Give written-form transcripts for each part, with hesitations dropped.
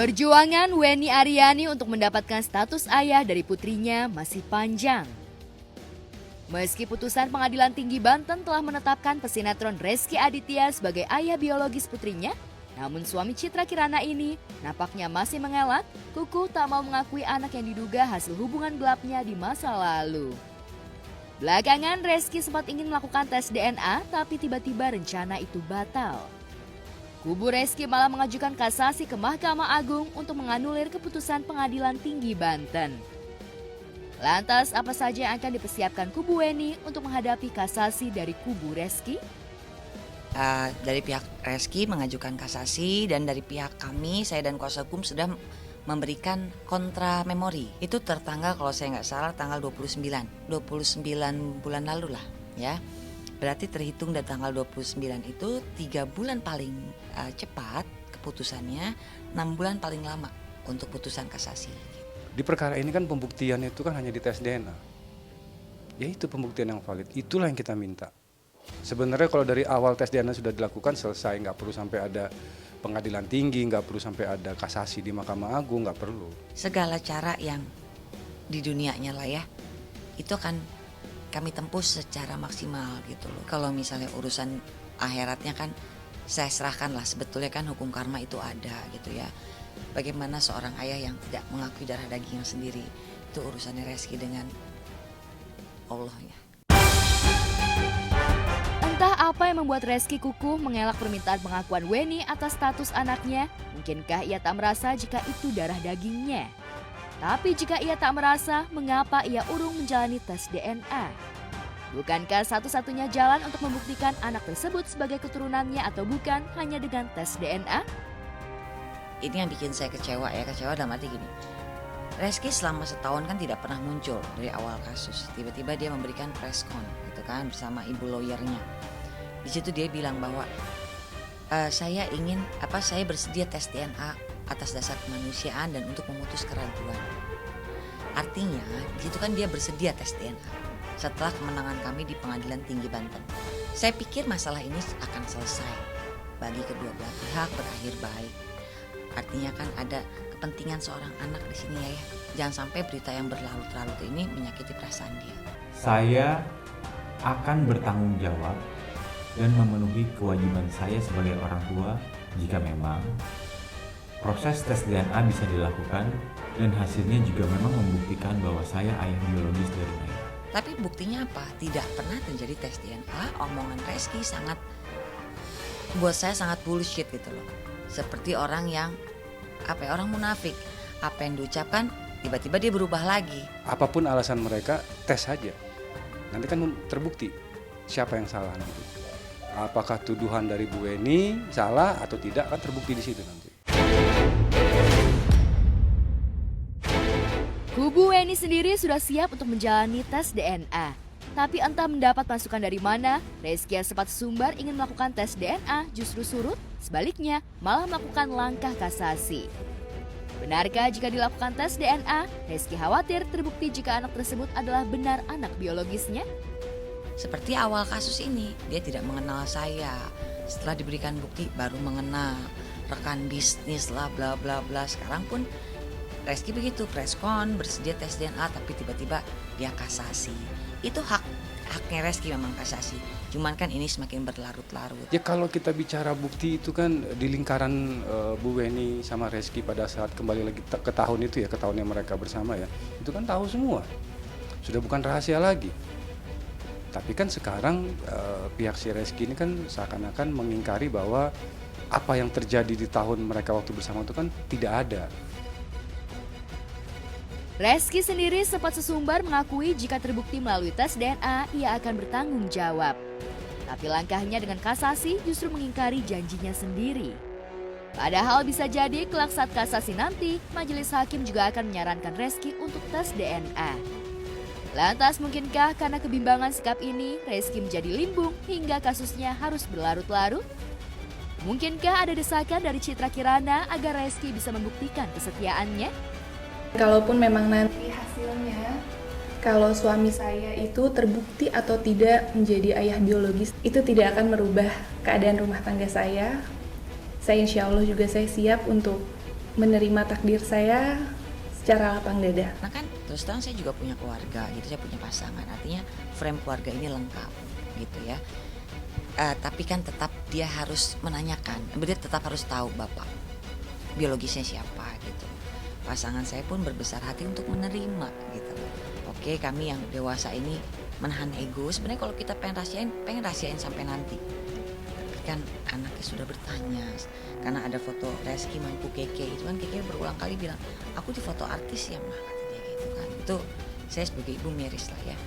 Perjuangan Weni Aryani untuk mendapatkan status ayah dari putrinya masih panjang. Meski putusan Pengadilan Tinggi Banten telah menetapkan pesinetron Rezky Aditya sebagai ayah biologis putrinya, namun suami Citra Kirana ini nampaknya masih mengelak, kukuh tak mau mengakui anak yang diduga hasil hubungan gelapnya di masa lalu. Belakangan Rezky sempat ingin melakukan tes DNA, tapi tiba-tiba rencana itu batal. Kubu Rezky malah mengajukan kasasi ke Mahkamah Agung untuk menganulir keputusan Pengadilan Tinggi Banten. Lantas apa saja yang akan dipersiapkan kubu Weni untuk menghadapi kasasi dari kubu Rezky? Dari pihak Rezky mengajukan kasasi dan dari pihak kami, saya dan kuasa hukum sudah memberikan kontra memori. Itu tertanggal kalau saya nggak salah tanggal 29 bulan lalu lah ya. Berarti terhitung dari tanggal 29 itu 3 bulan paling cepat keputusannya, 6 bulan paling lama untuk putusan kasasi. Di perkara ini kan pembuktian itu kan hanya di tes DNA. Ya itu pembuktian yang valid, itulah yang kita minta. Sebenarnya kalau dari awal tes DNA sudah dilakukan selesai, nggak perlu sampai ada pengadilan tinggi, nggak perlu sampai ada kasasi di Mahkamah Agung, nggak perlu. Segala cara yang di dunianya lah ya, itu akan kami tempuh secara maksimal gitu loh. Kalau misalnya urusan akhiratnya kan saya serahkan lah, sebetulnya kan hukum karma itu ada gitu ya. Bagaimana seorang ayah yang tidak mengakui darah dagingnya sendiri, itu urusannya Rezky dengan Allahnya. Entah apa yang membuat Rezky kukuh mengelak permintaan pengakuan Weni atas status anaknya. Mungkinkah ia tak merasa jika itu darah dagingnya? Tapi jika ia tak merasa, mengapa ia urung menjalani tes DNA? Bukankah satu-satunya jalan untuk membuktikan anak tersebut sebagai keturunannya atau bukan hanya dengan tes DNA? Ini yang bikin saya kecewa ya, kecewa dalam arti gini. Rezky selama setahun kan tidak pernah muncul dari awal kasus. Tiba-tiba dia memberikan press con gitu kan bersama ibu lawyernya. Di situ dia bilang bahwa saya bersedia tes DNA atas dasar kemanusiaan dan untuk memutus keraguan. Artinya, di situ kan dia bersedia tes DNA setelah kemenangan kami di Pengadilan Tinggi Banten. Saya pikir masalah ini akan selesai bagi kedua belah pihak, berakhir baik. Artinya kan ada kepentingan seorang anak di sini ya. Jangan sampai berita yang berlarut-larut ini menyakiti perasaan dia. Saya akan bertanggung jawab dan memenuhi kewajiban saya sebagai orang tua jika memang proses tes DNA bisa dilakukan dan hasilnya juga memang membuktikan bahwa saya ayah biologis dari Naira. Tapi buktinya apa? Tidak pernah terjadi tes DNA. Omongan Rezky buat saya sangat bullshit gitu loh. Seperti orang yang orang munafik. Apa yang diucapkan tiba-tiba dia berubah lagi. Apapun alasan mereka, tes saja. Nanti kan terbukti siapa yang salah nanti. Apakah tuduhan dari Bu Weni salah atau tidak kan terbukti di situ nanti. Kubu Weni sendiri sudah siap untuk menjalani tes DNA. Tapi entah mendapat masukan dari mana, Rezky yang sempat sumbar ingin melakukan tes DNA justru surut, sebaliknya malah melakukan langkah kasasi. Benarkah jika dilakukan tes DNA, Rezky khawatir terbukti jika anak tersebut adalah benar anak biologisnya? Seperti awal kasus ini, dia tidak mengenal saya. Setelah diberikan bukti baru mengenal, rekan bisnis lah bla bla bla. Sekarang pun Rezky begitu, press con, bersedia tes DNA tapi tiba-tiba dia kasasi. Itu haknya Rezky memang kasasi. Cuman kan ini semakin berlarut-larut. Ya kalau kita bicara bukti itu kan di lingkaran Bu Weni sama Rezky pada saat kembali lagi ke tahun itu ya, ke tahunnya mereka bersama ya. Itu kan tahu semua. Sudah bukan rahasia lagi. Tapi kan sekarang pihak si Rezky ini kan seakan-akan mengingkari bahwa apa yang terjadi di tahun mereka waktu bersama itu kan tidak ada. Rezky sendiri sempat sesumbar mengakui jika terbukti melalui tes DNA, ia akan bertanggung jawab. Tapi langkahnya dengan kasasi justru mengingkari janjinya sendiri. Padahal bisa jadi kelak saat kasasi nanti, majelis hakim juga akan menyarankan Rezky untuk tes DNA. Lantas mungkinkah karena kebimbangan sikap ini, Rezky menjadi limbung hingga kasusnya harus berlarut-larut? Mungkinkah ada desakan dari Citra Kirana agar Rezky bisa membuktikan kesetiaannya? Kalaupun memang nanti hasilnya, kalau suami saya itu terbukti atau tidak menjadi ayah biologis, itu tidak akan merubah keadaan rumah tangga saya. Insya Allah juga saya siap untuk menerima takdir saya secara lapang dada. Nah kan terus terang saya juga punya keluarga gitu, saya punya pasangan, artinya frame keluarga ini lengkap gitu ya. Tapi kan tetap dia harus menanyakan, dia tetap harus tahu bapak biologisnya siapa gitu. Pasangan saya pun berbesar hati untuk menerima gitu. Oke, kami yang dewasa ini menahan ego. Sebenarnya kalau kita pengen rahasiain sampai nanti. Tapi kan anaknya sudah bertanya, karena ada foto Reski mampu Keke, itu kan Keke berulang kali bilang, aku di foto artis ya mah, kata dia gitu kan. Itu saya sebagai ibu miris lah ya.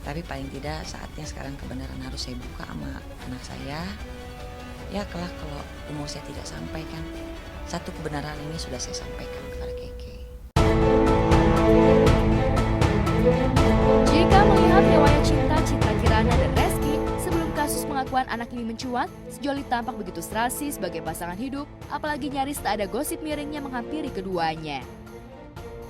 Tapi paling tidak saatnya sekarang kebenaran harus saya buka sama anak saya. Ya kelak kalau umur saya tidak sampai kan, satu kebenaran ini sudah saya sampaikan kepada Keke. Jika melihat riwayat cinta Citra Kirana dan Reski sebelum kasus pengakuan anak ini mencuat, Sejoli tampak begitu serasi sebagai pasangan hidup, apalagi nyaris tak ada gosip miringnya menghampiri keduanya.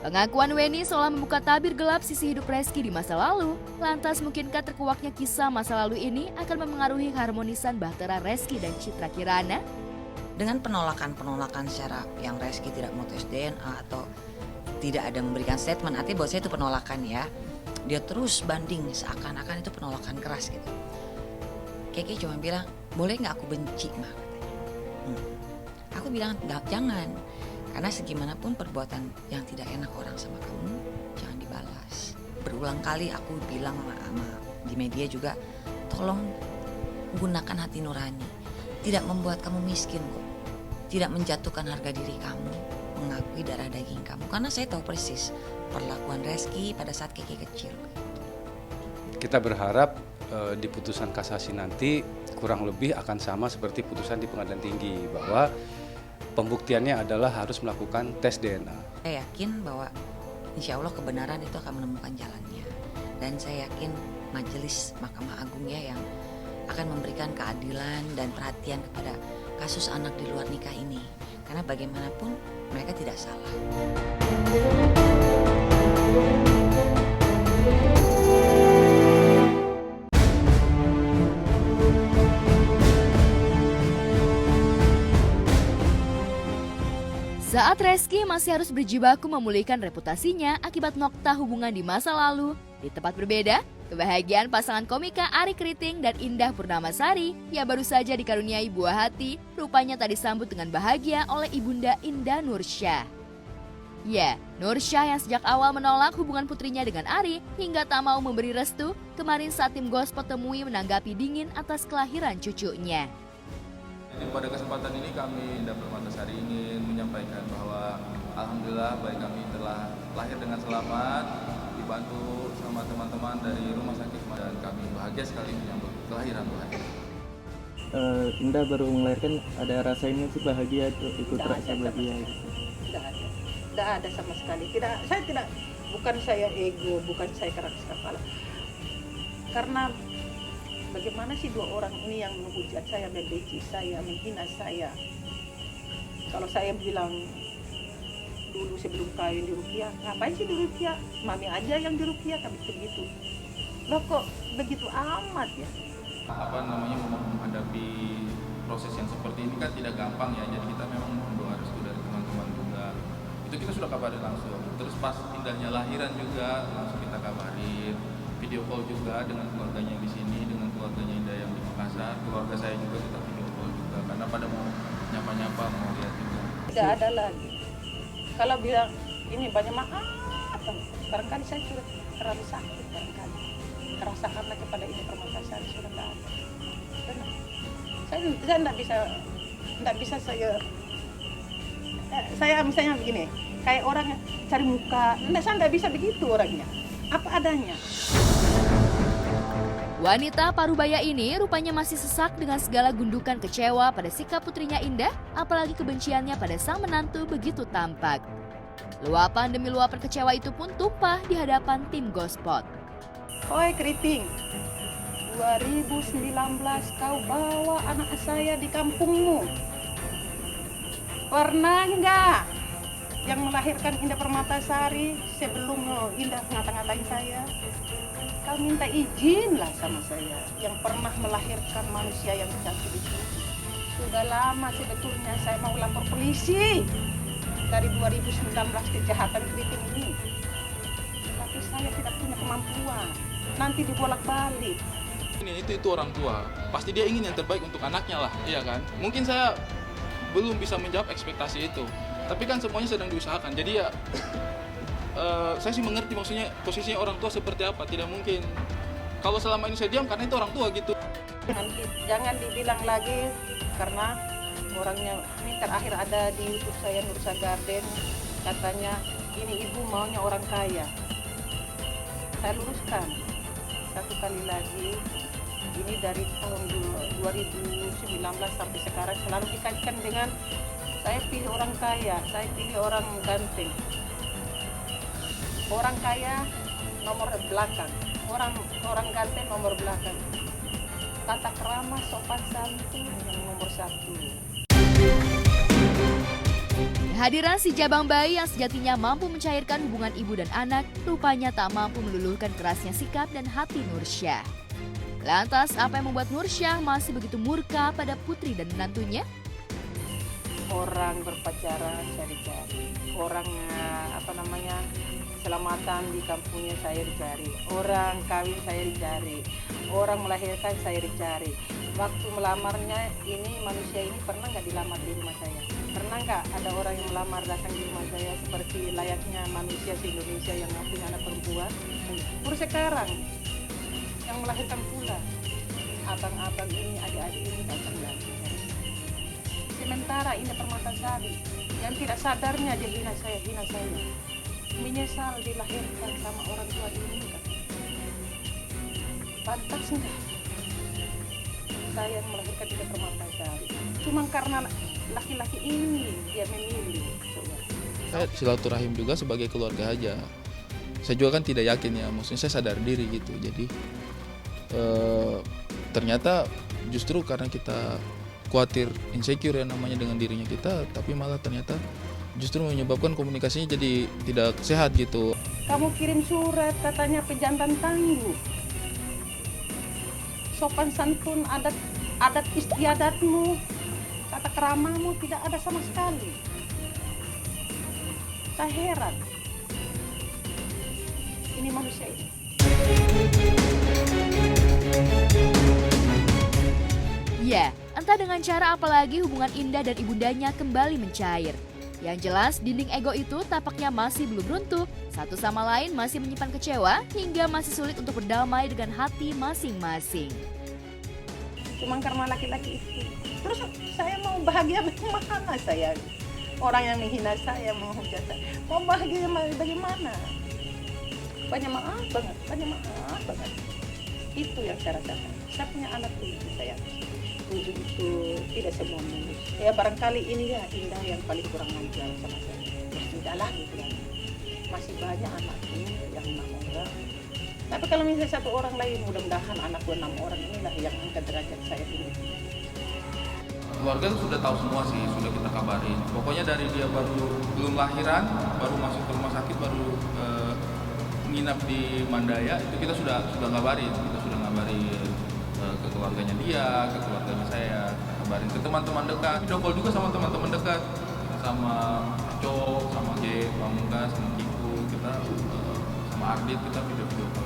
Pengakuan Weni seolah membuka tabir gelap sisi hidup Reski di masa lalu. Lantas mungkinkah terkuaknya kisah masa lalu ini akan memengaruhi keharmonisan bahtera Reski dan Citra Kirana? Dengan penolakan secara yang Reski tidak mau tes DNA atau tidak ada memberikan statement, artinya buat saya itu penolakan ya. Dia terus banding seakan-akan itu penolakan keras gitu. Keke cuma bilang, boleh nggak aku benci mah katanya. Aku bilang, jangan. Karena segimanapun perbuatan yang tidak enak orang sama kamu, jangan dibalas. Berulang kali aku bilang sama di media juga, tolong gunakan hati nurani. Tidak membuat kamu miskin kok. Tidak menjatuhkan harga diri kamu, mengakui darah daging kamu. Karena saya tahu persis perlakuan Reski pada saat Keke kecil. Kita berharap di putusan kasasi nanti kurang lebih akan sama seperti putusan di pengadilan tinggi, bahwa pembuktiannya adalah harus melakukan tes DNA. Saya yakin bahwa insya Allah kebenaran itu akan menemukan jalannya. Dan saya yakin majelis Mahkamah Agung ya yang akan memberikan keadilan dan perhatian kepada kasus anak di luar nikah ini. Karena bagaimanapun mereka tidak salah. Saat Reski masih harus berjibaku memulihkan reputasinya akibat nokta hubungan di masa lalu, di tempat berbeda, kebahagiaan pasangan komika Ari Kriting dan Indah Purnamasari yang baru saja dikaruniai buah hati, rupanya tak disambut dengan bahagia oleh ibunda Indah Nursyah. Ya, Nursyah yang sejak awal menolak hubungan putrinya dengan Ari hingga tak mau memberi restu, kemarin saat tim Gospot temui menanggapi dingin atas kelahiran cucunya. Jadi pada kesempatan ini kami Indah Purnamasari ingin menyampaikan bahwa alhamdulillah bayi kami telah lahir dengan selamat, dibantu sama teman-teman dari rumah sakit dan kami bahagia sekali menyambut kelahiran bayi. Indah baru melahirkan, ada rasa ini sih bahagia, ikut rasa bahagia gitu. Tidak ada sama sekali. Bukan saya ego, bukan saya keras kepala. Karena bagaimana sih dua orang ini yang menghujat saya, membenci saya, menghina saya. Kalau saya bilang dulu sebelum kawin di Rukiah, ngapain sih di Rukiah? Mami aja yang di Rukiah, tapi begitu. Loh kok begitu amat ya? Menghadapi proses yang seperti ini kan tidak gampang ya. Jadi kita memang mohon doa restu dari teman-teman juga. Itu kita sudah kabarin langsung. Terus pas Indahnya lahiran juga langsung kita kabarin. Video call juga dengan keluarganya di sini, dengan keluarganya Indah yang di Makassar, keluarga saya juga kita video call juga karena pada mau nyapa-nyapa, mau lihat juga. Tidak ada lagi. Kalau bilang ini banyak maaf, barangkali saya sudah terlalu sakit barangkali. Rasa karena kepada ini Purnamasari sudah tidak ada. Benar. Saya tidak bisa saya misalnya begini, kayak orang cari muka, saya tidak bisa begitu orangnya. Apa adanya. Wanita parubaya ini rupanya masih sesak dengan segala gundukan kecewa pada sikap putrinya Indah, apalagi kebenciannya pada sang menantu begitu tampak. Luapan demi luapan kecewa itu pun tumpah di hadapan tim Gospot. Oi Kriting, 2019 kau bawa anak saya di kampungmu. Pernah enggak yang melahirkan Indah Purnamasari sebelum Indah ngata-ngatain saya? Kau minta izin lah sama saya yang pernah melahirkan manusia yang cantik itu. Sudah lama sebetulnya saya mau lapor polisi. dari 2019 kejahatan keriting ini. Tapi saya tidak punya kemampuan. Nanti dibolak-balik. Itu orang tua. Pasti dia ingin yang terbaik untuk anaknya lah, iya kan? Mungkin saya belum bisa menjawab ekspektasi itu. Tapi kan semuanya sedang diusahakan. Jadi ya saya sih mengerti maksudnya posisinya orang tua seperti apa. Tidak mungkin kalau selama ini saya diam karena itu orang tua gitu. Nanti jangan dibilang lagi karena orangnya ini terakhir ada di YouTube saya Nursa Garden katanya ini ibu maunya orang kaya. Saya luruskan satu kali lagi ini dari tahun 2019 sampai sekarang selalu dikaitkan dengan saya pilih orang kaya, saya pilih orang ganteng. Orang kaya nomor belakang, orang ganteng nomor belakang. Tata krama sopan santun yang nomor 1. Kehadiran si jabang bayi yang sejatinya mampu mencairkan hubungan ibu dan anak rupanya tak mampu meluluhkan kerasnya sikap dan hati Nursyah. Lantas apa yang membuat Nursyah masih begitu murka pada putri dan menantunya? Orang berpacaran saya dicari, orang selamatan di kampungnya saya dicari, orang kawin saya dicari, orang melahirkan saya dicari. Waktu melamarnya ini manusia ini pernah nggak dilamar di rumah saya? Pernah nggak ada orang yang melamar datang di rumah saya seperti layaknya manusia di Indonesia yang nggak punya anak perempuan? Baru sekarang yang melahirkan pula abang-abang ini, adik-adik ini datang lagi. Sementara ini Permatasari yang tidak sadarnya dia hina saya. Menyesal dilahirkan sama orang tua ini. Pantas enggak? Saya yang melahirkan di Permatasari. Cuma karena laki-laki ini dia memilih. Coba. Saya silaturahim juga sebagai keluarga aja. Saya juga kan tidak yakin ya, maksudnya saya sadar diri gitu. Jadi ternyata justru karena kita khawatir insecure ya namanya dengan dirinya kita, tapi malah ternyata justru menyebabkan komunikasinya jadi tidak sehat gitu. Kamu kirim surat katanya pejantan tangguh. Sopan santun adat istiadatmu, tata keramamu tidak ada sama sekali. Saya heran. Ini manusia ini. Ya, entah dengan cara apa lagi hubungan Indah dan ibundanya kembali mencair. Yang jelas, dinding ego itu tampaknya masih belum runtuh. Satu sama lain masih menyimpan kecewa hingga masih sulit untuk berdamai dengan hati masing-masing. Cuma karena laki-laki itu. Terus saya mau bahagia bagaimana saya? Orang yang menghina saya, menghujat saya. Mau bahagia bagaimana? Banyak maaf banget. Itu yang saya rasakan. Saya punya anak itu saya. Tujuh itu tidak semua mulus. Ya barangkali ini ya Indah yang paling kurang ajar sama saya. Terus tidak lagi kan. Masih banyak anakku yang 6 orang. Tapi kalau misalnya satu orang lain, mudah-mudahan anakku 6 orang inilah yang angkat derajat saya ini. Keluarga sudah tahu semua sih, sudah kita kabarin. Pokoknya dari dia belum lahiran, baru masuk ke rumah sakit, baru nginap di Mandaya, itu kita sudah ngabarin. Kita sudah ngabarin ke keluarganya dia, ke keluarganya saya, kabarin ke teman-teman dekat. Video call juga sama teman-teman dekat, sama Cok, sama G, Pamungkas, sama Kiku, kita sama Ardit kita video call.